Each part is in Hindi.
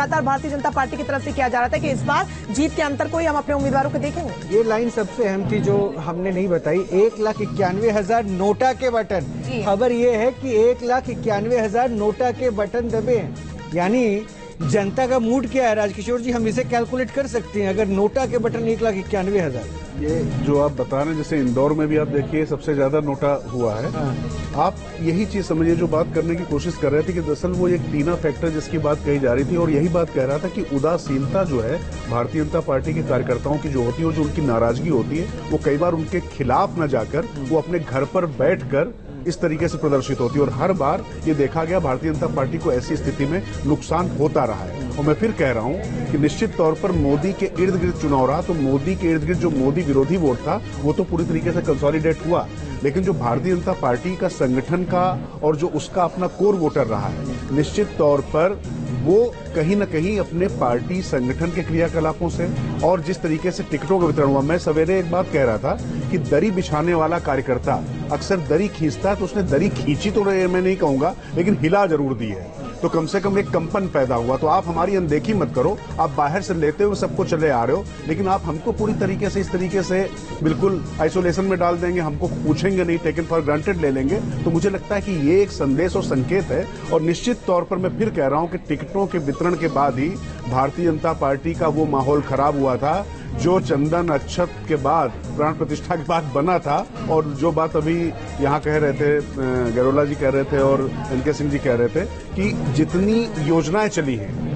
लगातार भारतीय जनता पार्टी की तरफ से किया जा रहा था कि इस बार जीत के अंतर को ही हम अपने उम्मीदवारों को देखेंगे। ये लाइन सबसे अहम थी जो हमने नहीं बताई। 1,91,000 नोटा के बटन। खबर ये है कि 1,91,000 नोटा के बटन दबे हैं। यानी जनता का मूड क्या है राजकिशोर जी, हम इसे कैलकुलेट कर सकते हैं अगर नोटा के बटन 1,91,000। ये जो आप बता रहे हैं, जैसे इंदौर में भी आप देखिए सबसे ज्यादा नोटा हुआ है। आप यही चीज समझिए जो बात करने की कोशिश कर रहे थे कि दरअसल वो एक टीना फैक्टर जिसकी बात कही जा रही थी, और यही बात कह रहा था कि उदासीनता जो है भारतीय जनता पार्टी के कार्यकर्ताओं की जो होती है, जो उनकी नाराजगी होती है, वो कई बार उनके खिलाफ न जाकर वो अपने घर पर बैठकर इस तरीके से प्रदर्शित होती है। और हर बार ये देखा गया भारतीय जनता पार्टी को ऐसी स्थिति में नुकसान होता रहा है। और मैं फिर कह रहा हूं कि निश्चित तौर पर मोदी के इर्द गिर्द चुनाव रहा, तो मोदी के इर्द गिर्द जो मोदी विरोधी वोट था वो तो पूरी तरीके से कंसोलिडेट हुआ, लेकिन जो भारतीय जनता पार्टी का संगठन का और जो उसका अपना कोर वोटर रहा है, निश्चित तौर पर वो कहीं न कहीं अपने पार्टी संगठन के क्रियाकलापों से और जिस तरीके से टिकटों का वितरण हुआ। मैं सवेरे एक बात कह रहा था कि दरी बिछाने वाला कार्यकर्ता अक्सर दरी खींचता है, तो उसने दरी खींची तो मैं नहीं कहूंगा, लेकिन हिला जरूर दी है, तो कम से कम एक कंपन पैदा हुआ। तो आप हमारी अनदेखी मत करो, आप बाहर से लेते हुए सबको चले आ रहे हो, लेकिन आप हमको पूरी तरीके से इस तरीके से बिल्कुल आइसोलेशन में डाल देंगे, हमको पूछेंगे नहीं, टेकन फॉर ग्रांटेड ले लेंगे। तो मुझे लगता है कि ये एक संदेश और संकेत है। और निश्चित तौर पर मैं फिर कह रहा हूं कि टिकटों के वितरण के बाद ही भारतीय जनता पार्टी का वो माहौल खराब हुआ था जो चंदन अक्षत के बाद, प्राण प्रतिष्ठा के बाद बना था। और जो बात अभी यहाँ कह रहे थे, गैरोला जी कह रहे थे और एनके सिंह जी कह रहे थे कि जितनी योजनाएं चली हैं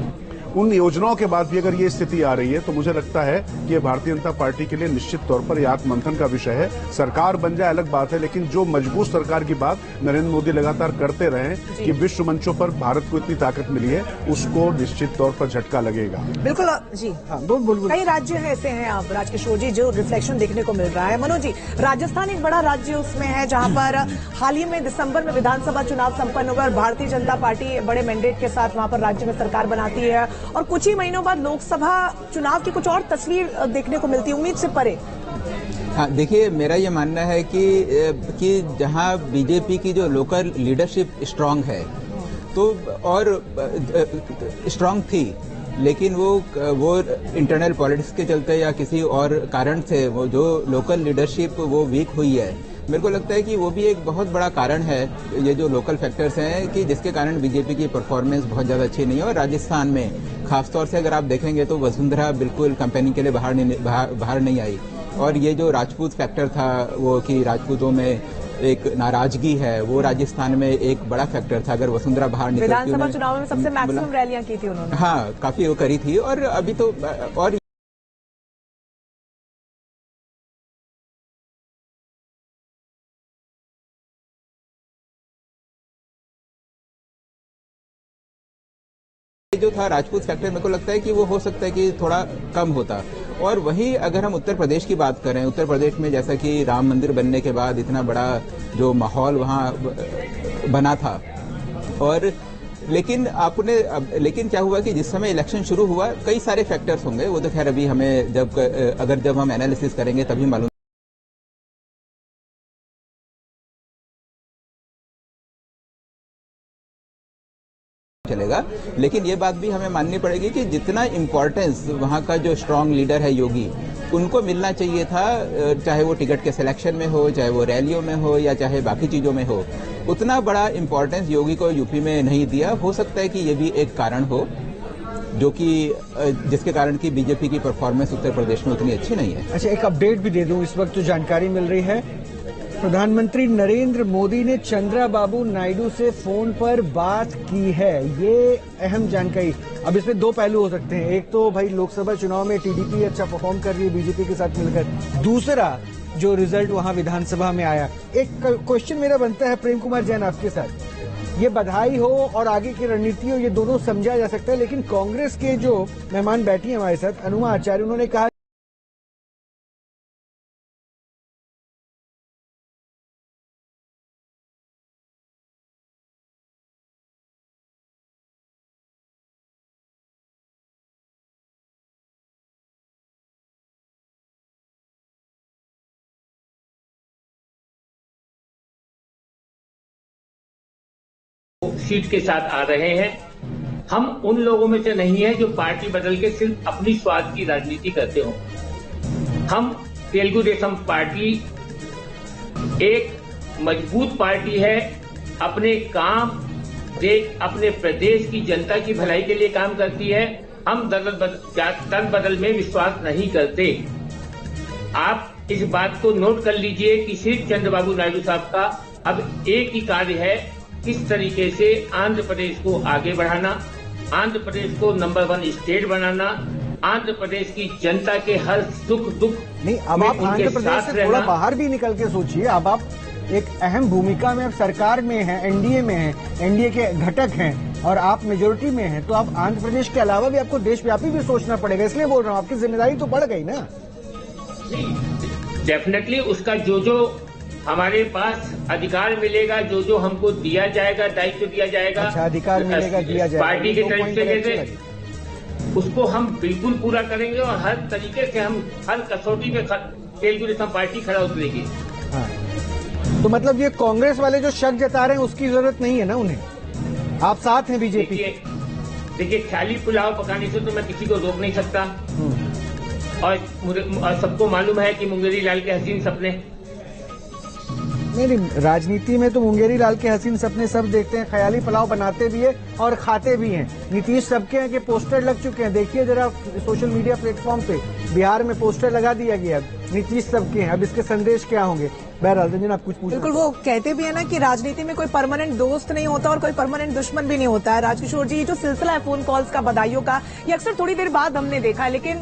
उन योजनाओं के बाद भी अगर ये स्थिति आ रही है, तो मुझे लगता है कि ये भारतीय जनता पार्टी के लिए निश्चित तौर पर यह आत्ममंथन का विषय है। सरकार बन जाए अलग बात है, लेकिन जो मजबूत सरकार की बात नरेंद्र मोदी लगातार करते रहे कि विश्व मंचों पर भारत को इतनी ताकत मिली है, उसको निश्चित तौर पर झटका लगेगा। बिल्कुल जी, हाँ, कई राज्य ऐसे हैं आप राजकिशोर जी जो रिफ्लेक्शन देखने को मिल रहा है। मनोज जी, राजस्थान एक बड़ा राज्य उसमें है जहां पर हाल ही में दिसंबर में विधानसभा चुनाव संपन्न होगा और भारतीय जनता पार्टी बड़े मैंडेट के साथ वहां पर राज्य में सरकार बनाती है, और कुछ ही महीनों बाद लोकसभा चुनाव की कुछ और तस्वीर देखने को मिलती है, उम्मीद से परे। हाँ, देखिए, मेरा ये मानना है कि जहां बीजेपी की जो लोकल लीडरशिप स्ट्रांग है, तो और स्ट्रांग थी, लेकिन वो इंटरनल पॉलिटिक्स के चलते या किसी और कारण से वो जो लोकल लीडरशिप वो वीक हुई है, मेरे को लगता है कि वो भी एक बहुत बड़ा कारण है। ये जो लोकल फैक्टर्स हैं कि जिसके कारण बीजेपी की परफॉर्मेंस बहुत ज़्यादा अच्छी नहीं है। और राजस्थान में खासतौर से अगर आप देखेंगे तो वसुंधरा बिल्कुल कैंपेनिंग के लिए बाहर नहीं आई। और ये जो राजपूत फैक्टर था, वो कि राजपूतों में एक नाराजगी है, वो राजस्थान में एक बड़ा फैक्टर था। अगर वसुंधरा बाहर निकलती, विधानसभा चुनाव में सबसे मैक्सिमम रैलियां की थी उन्होंने। हाँ, काफी वो करी थी। और अभी तो और जो था राजपूत फैक्टर, मेरे को लगता है कि वो हो सकता है कि थोड़ा कम होता। और वहीं अगर हम उत्तर प्रदेश की बात करें, उत्तर प्रदेश में जैसा कि राम मंदिर बनने के बाद इतना बड़ा जो माहौल वहाँ बना था, और लेकिन क्या हुआ कि जिस समय इलेक्शन शुरू हुआ कई सारे फैक्टर्स होंगे, वो तो खैर अभी हमें जब हम एनालिसिस करेंगे तभी मालूम चलेगा। लेकिन ये बात भी हमें माननी पड़ेगी कि जितना इम्पोर्टेंस वहाँ का जो स्ट्रांग लीडर है योगी, उनको मिलना चाहिए था, चाहे वो टिकट के सिलेक्शन में हो, चाहे वो रैलियों में हो, या चाहे बाकी चीजों में हो, उतना बड़ा इम्पोर्टेंस योगी को यूपी में नहीं दिया। हो सकता है कि ये भी एक कारण हो जो कि जिसके कारण की बीजेपी की परफॉर्मेंस उत्तर प्रदेश में उतनी अच्छी नहीं है। अच्छा, एक अपडेट भी दे दूं, इस वक्त जो जानकारी मिल रही है, प्रधानमंत्री नरेंद्र मोदी ने चंद्राबाबू नायडू से फोन पर बात की है। ये अहम जानकारी। अब इसमें दो पहलू हो सकते हैं। एक तो भाई लोकसभा चुनाव में टीडीपी अच्छा परफॉर्म कर रही है बीजेपी के साथ मिलकर, दूसरा जो रिजल्ट वहां विधानसभा में आया। एक क्वेश्चन मेरा बनता है प्रेम कुमार जैन आपके साथ, ये बधाई हो और आगे की रणनीति हो, ये दोनों समझा जा सकता है, लेकिन कांग्रेस के जो मेहमान बैठी है हमारे साथ, अनुमा आचार्य, उन्होंने कहा सीट के साथ आ रहे हैं। हम उन लोगों में से नहीं है जो पार्टी बदल के सिर्फ अपनी स्वार्थ की राजनीति करते हो। हम तेलुगु देशम पार्टी एक मजबूत पार्टी है, अपने काम अपने प्रदेश की जनता की भलाई के लिए काम करती है। हम दल बदल में विश्वास नहीं करते। आप इस बात को नोट कर लीजिए कि सिर्फ चंद्रबाबू नायडू साहब का अब एक ही कार्य है, किस तरीके से आंध्र प्रदेश को आगे बढ़ाना, आंध्र प्रदेश को नंबर 1 स्टेट बनाना, आंध्र प्रदेश की जनता के हर सुख दुख नहीं। अब आप आंध्र प्रदेश से थोड़ा बाहर भी निकल के सोचिए। अब आप एक अहम भूमिका में अब सरकार में हैं, एनडीए में हैं, एनडीए के घटक हैं और आप मेजोरिटी में हैं, तो आप आंध्र प्रदेश के अलावा भी आपको देशव्यापी भी सोचना पड़ेगा। इसलिए बोल रहा हूँ, आपकी जिम्मेदारी तो बढ़ गई ना। डेफिनेटली उसका जो हमारे पास अधिकार मिलेगा, जो हमको दिया जाएगा, दायित्व दिया जाएगा, अच्छा, अधिकार मिलेगा, दिया जाएगा, पार्टी के तरफ से उसको हम बिल्कुल पूरा करेंगे और हर तरीके से हम हर कसौटी पे तेलुगु देशम पार्टी खड़ा उतरेगी। हाँ। तो मतलब ये कांग्रेस वाले जो शक जता रहे हैं उसकी जरूरत नहीं है ना उन्हें, आप साथ हैं बीजेपी। देखिए खाली पुलाव पकाने से तो मैं किसी को रोक नहीं सकता और सबको मालूम है कि मुंगेरी लाल के हसीन सपने। नहीं, राजनीति में तो मुंगेरी लाल के हसीन सपने सब देखते हैं, ख्याली पुलाव बनाते भी है और खाते भी हैं। नीतीश सबके हैं कि पोस्टर लग चुके हैं, देखिए जरा सोशल मीडिया प्लेटफॉर्म पे बिहार में पोस्टर लगा दिया गया, नीतीश सबके हैं। अब इसके संदेश क्या होंगे? बहरहाल रंजन आप कुछ पूछ। बिल्कुल, वो कहते भी है ना कि राजनीति में कोई परमानेंट दोस्त नहीं होता और कोई परमानेंट दुश्मन भी नहीं होता है। राजकिशोर जी, जो सिलसिला है फोन कॉल्स का, बधाइयों का, ये अक्सर थोड़ी देर बाद हमने देखा है, लेकिन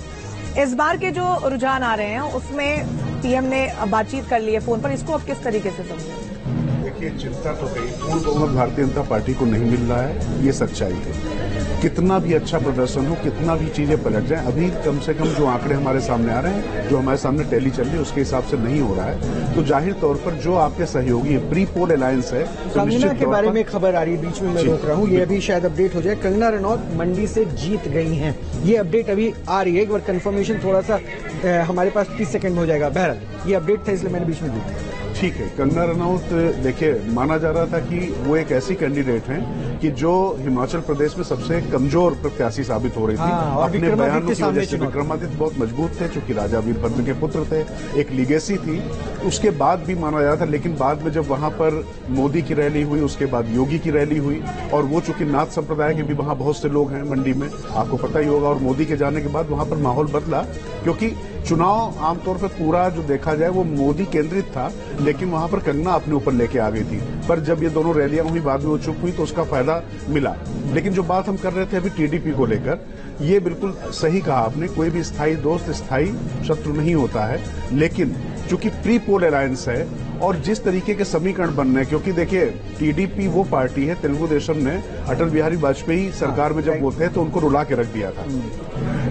इस बार के जो रुझान आ रहे हैं उसमें पीएम ने बातचीत कर ली है फोन पर, इसको अब किस तरीके से समझें? देखिए, चिंता तो कहीं पूर्ण बहुमत भारतीय जनता पार्टी को नहीं मिल रहा है, ये सच्चाई है। कितना भी अच्छा प्रदर्शन हो, कितना भी चीजें पलट जाए, अभी कम से कम जो आंकड़े हमारे सामने आ रहे हैं, जो हमारे सामने टैली चल रही है, उसके हिसाब से नहीं हो रहा है। तो जाहिर तौर पर जो आपके सहयोगी है, प्री पोल अलायंस है, कंगना के बारे में खबर आ रही है, बीच में मैं रोक रहा हूँ, ये अभी शायद अपडेट हो जाए। कंगना रनौत मंडी से जीत गई हैं, ये अपडेट अभी आ रही है। एक बार कंफर्मेशन थोड़ा सा हमारे पास 30 सेकंड में हो जाएगा। बहरहाल ये अपडेट था, इसलिए मैंने बीच में दी। ठीक है, कंगना रनौत, देखिए माना जा रहा था कि वो एक ऐसी कैंडिडेट हैं कि जो हिमाचल प्रदेश में सबसे कमजोर प्रत्याशी साबित हो रही थी। हाँ, और अपने बयानों की वजह से विक्रमादित्य बहुत मजबूत थे, चूंकि राजा वीरभद्र के पुत्र थे, एक लीगेसी थी। उसके बाद भी माना जा रहा था, लेकिन बाद में जब वहां पर मोदी की रैली हुई, उसके बाद योगी की रैली हुई, और वो चूंकि नाथ संप्रदाय के भी वहां बहुत से लोग हैं मंडी में, आपको पता ही होगा, और मोदी के जाने के बाद वहां पर माहौल बदला, क्योंकि चुनाव आमतौर पर पूरा जो देखा जाए वो मोदी केंद्रित था, लेकिन वहां पर कंगना अपने ऊपर लेके आ गई थी। पर जब ये दोनों रैलियां हुई, बाद में वो चुप हुई, तो उसका फायदा मिला। लेकिन जो बात हम कर रहे थे अभी टीडीपी को लेकर, ये बिल्कुल सही कहा आपने, कोई भी स्थायी दोस्त स्थायी शत्रु नहीं होता है। लेकिन चूंकि प्री पोल अलायंस है और जिस तरीके के समीकरण बन रहे हैं, क्योंकि देखिए टीडीपी वो पार्टी है, तेलुगु देशम ने अटल बिहारी वाजपेयी सरकार में जब वो थे तो उनको रुला के रख दिया था।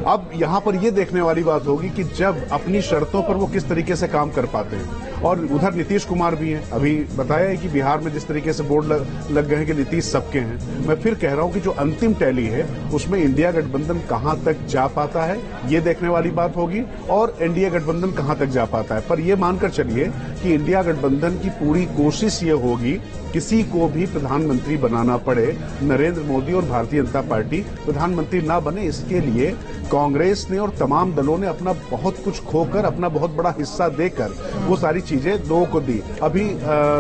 अब यहाँ पर ये देखने वाली बात होगी कि जब अपनी शर्तों पर वो किस तरीके से काम कर पाते हैं। और उधर नीतीश कुमार भी हैं, अभी बताया है कि बिहार में जिस तरीके से बोर्ड लग गए हैं कि नीतीश सबके हैं। मैं फिर कह रहा हूं कि जो अंतिम टैली है उसमें इंडिया गठबंधन कहां तक जा पाता है, ये देखने वाली बात होगी, और एनडीए गठबंधन कहां तक जा पाता है। पर ये मानकर चलिए कि इंडिया गठबंधन की पूरी कोशिश ये होगी, किसी को भी प्रधानमंत्री बनाना पड़े, नरेंद्र मोदी और भारतीय जनता पार्टी प्रधानमंत्री ना बने, इसके लिए कांग्रेस ने और तमाम दलों ने अपना बहुत कुछ खोकर, अपना बहुत बड़ा हिस्सा देकर वो सारी चीजें लोगों को दी। अभी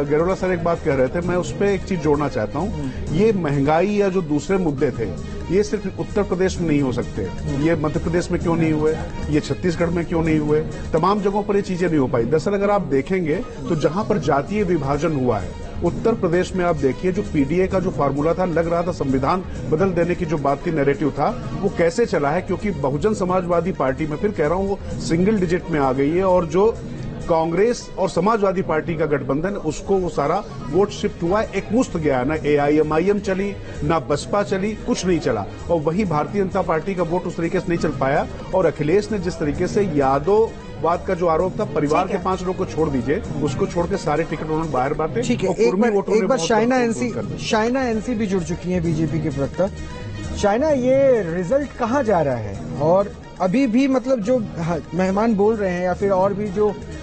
गरोला सर एक बात कह रहे थे, मैं उस पर एक चीज जोड़ना चाहता हूं। ये महंगाई या जो दूसरे मुद्दे थे, ये सिर्फ उत्तर प्रदेश में नहीं हो सकते, ये मध्य प्रदेश में क्यों नहीं हुए, ये छत्तीसगढ़ में क्यों नहीं हुए, तमाम जगहों पर ये चीजें नहीं हो पाई। दरअसल अगर आप देखेंगे तो जहां पर जातीय विभाजन हुआ है, उत्तर प्रदेश में आप देखिए, जो पीडीए का जो फार्मूला था, लग रहा था संविधान बदल देने की जो बात थी, नैरेटिव था, वो कैसे चला है, क्योंकि बहुजन समाजवादी पार्टी, मैं फिर कह रहा हूं, वो सिंगल डिजिट में आ गई है, और जो कांग्रेस और समाजवादी पार्टी का गठबंधन, उसको वो सारा वोट शिफ्ट हुआ है, एक मुश्त गया। ना एआईएमआईएम चली, ना बसपा चली, कुछ नहीं चला, और वही भारतीय जनता पार्टी का वोट उस तरीके से नहीं चल पाया। और अखिलेश ने जिस तरीके से यादव वाद का जो आरोप था, परिवार के 5 लोग को छोड़ दीजिए, उसको छोड़ के सारे टिकट उन्होंने बाहर बांटे। ठीक है, एक बार शाइना एनसी भी जुड़ चुकी है बीजेपी के प्रवक्ता। शाइना, ये रिजल्ट कहाँ जा रहा है? और अभी भी मतलब जो मेहमान बोल रहे हैं या फिर और भी जो